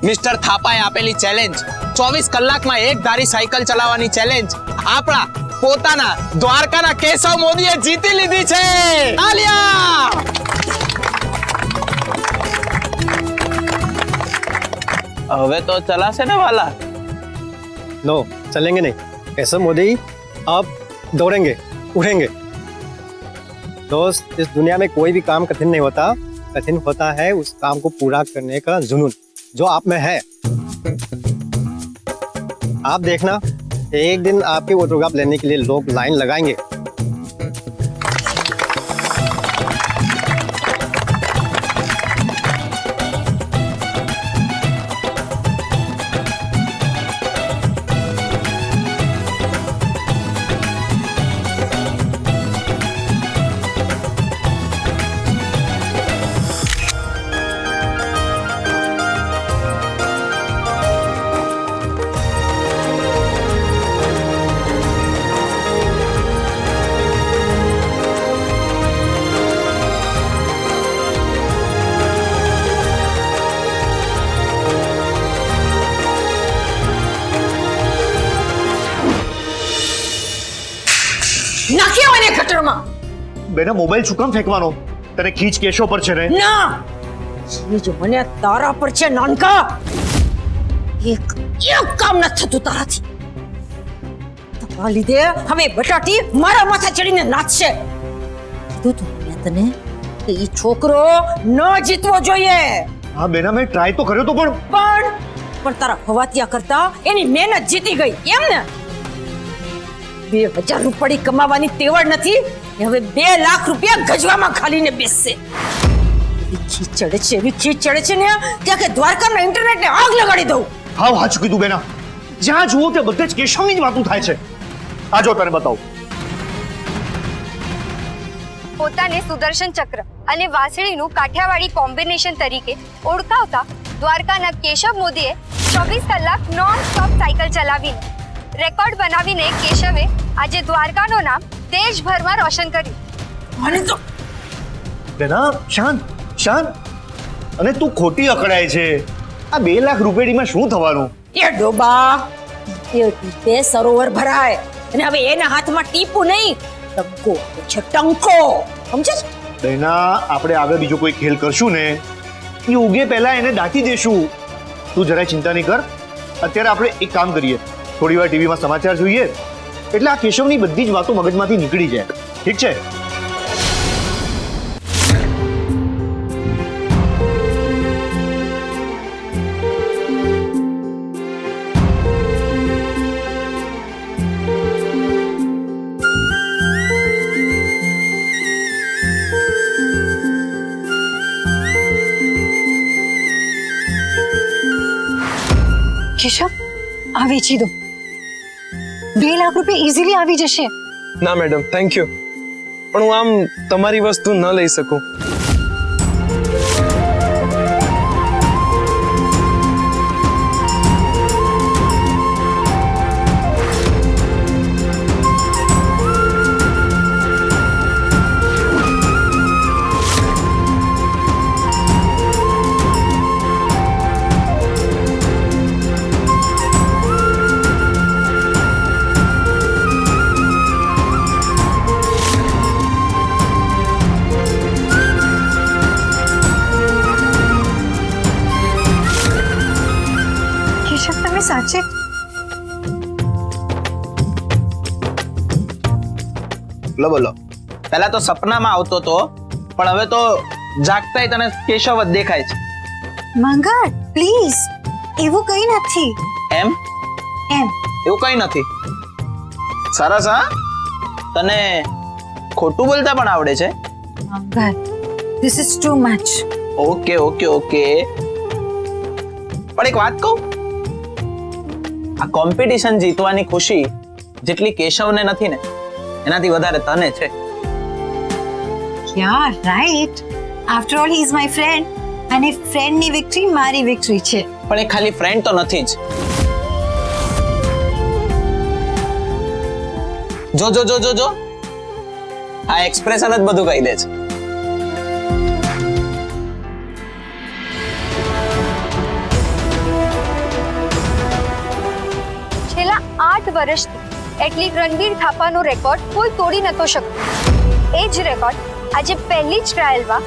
Mister થાપાએ આપેલી challenge 24 કલાકમાં એક ધારી સાયકલ ચલાવવાની ચેલેન્જ આપણા પોતાના દ્વારકાના કેશવ મોદીએ જીતી લીધી છે. તાલિયા! હવે તો ચલાશે ને વાલા? नो चलेंगे नहीं. केशव मोदी अब दौड़ेंगे, उड़ेंगे. दोस्त, इस दुनिया में कोई भी काम कठिन नहीं होता. कठिन होता है उस काम को पूरा करने का जुनून जो आप में है. आप देखना, एक दिन आपके ऑटोग्राफ लेने के लिए लोग लाइन लगाएंगे. નાખ્યો એને ગટરમાં. બેના મોબાઈલ શું કામ ફેંકવાનો? તને ખીચ કેશો પર છે ને? ના, એ જો મને તારા પર છે નાનકા. એક કામ ન થતું તારાથી. તારા લીધે હવે બટાટી મારા માથે ચડીને નાચશે. કીધું તું મેં તને કે ઈ છોકરો ન જીતવો જોઈએ. હા બેના, મેં ટ્રાય તો કર્યો તો પણ તારા હવાતિયા કરતા એની મહેનત જીતી ગઈ એમ ને? 2000 રૂપિયા કમાવાની તેવડ નથી, હવે 2 લાખ રૂપિયા ગજવામાં ખાલીને બેસશે. એવી ખીચ ચડે છે ને ત્યાં કે દ્વારકાના ઇન્ટરનેટને આગ લગાડી દઉં. હા સાચું કીધું બેના. જ્યાં જુઓ તે બધે જ કેશવની જ વાતો થાય છે. આ જો તને બતાવું. પોતાને સુદર્શન ચક્ર અને વાંસળીનું કાઠિયાવાડી કોમ્બિનેશન તરીકે ઓળખાવતા દ્વારકાના કેશવ મોદીએ 24 કલાક નોન સ્ટોપ સાયકલ ચલાવીને રેકોર્ડ બનાવીને કેશવે આજે દ્વારકાનું નામ દેશભરમાં રોશન કર્યું. અને તો બેના શાંત. અને તું ખોટી અકળાય છે. આ 2 લાખ રૂપિયામાં શું થવાનું? એ ડોબા, એ ટીપે સરોવર ભરાય અને હવે એના હાથમાં ટીપું નહીં, ટંકો છે, ટંકો. સમજે છે? બેના, આપણે આગળ બીજો કોઈ ખેલ કરશું ને, એ ઉગે પહેલા એને દાટી દેશું. તું જરાય ચિંતા નહીં કર. અત્યારે આપણે એક કામ કરીએ, થોડી વાર ટીવીમાં સમાચાર જોઈએ એટલે આ કેશવની બધી જ વાતો મગજમાંથી નીકળી જાય. ઠીક છે? કેશવ, આ વેચી દો. 2 લાખ રૂપિયા ઇઝીલી આવી જશે. ના મેડમ, થેન્ક યુ, પણ હું આમ તમારી વસ્તુ ન લઈ શકું. સાચે બોલો. પહેલા તો સપનામાં આવતો તો, પણ હવે તો જાગતાય તને કેશવ જ દેખાય છે. મંગળ, પ્લીઝ, એવું કઈ નથી. એમ એવું કઈ નથી. સરસ. હા, તને ખોટું બોલતા પણ આવડે છે. Mangal, this is too much. Okay. પણ એક વાત કહું, આ કોમ્પિટિશન જીતવાની ખુશી જેટલી કેશવને નથી ને, એનાથી વધારે તને છે. Yeah right. After all he is my friend, અને ફ્રેન્ડની વિક્ટરી મારી વિક્ટરી છે. પણ એ ખાલી ફ્રેન્ડ તો નથી જ. જો આ એક્સપ્રેશન જ બધું કહી દે છે. 7 વર્ષથી એથ્લીટ રણબીર થાપાનો રેકોર્ડ કોઈ તોડી નતો શકતો. એ જ રેકોર્ડ આજે પહેલી જ ટ્રાયલમાં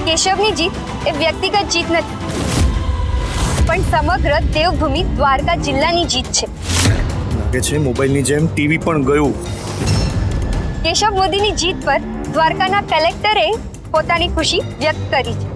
કેશવની જીત એ વ્યક્તિગત જીત નથી, પણ સમગ્ર દેવભૂમિ દ્વારકા જિલ્લાની જીત છે. લાગે છે મોબાઈલની જેમ ટીવી પણ ગયું. કેશવ મોદીની જીત પર દ્વારકાના કલેક્ટરે પોતાની ખુશી વ્યક્ત કરી છે.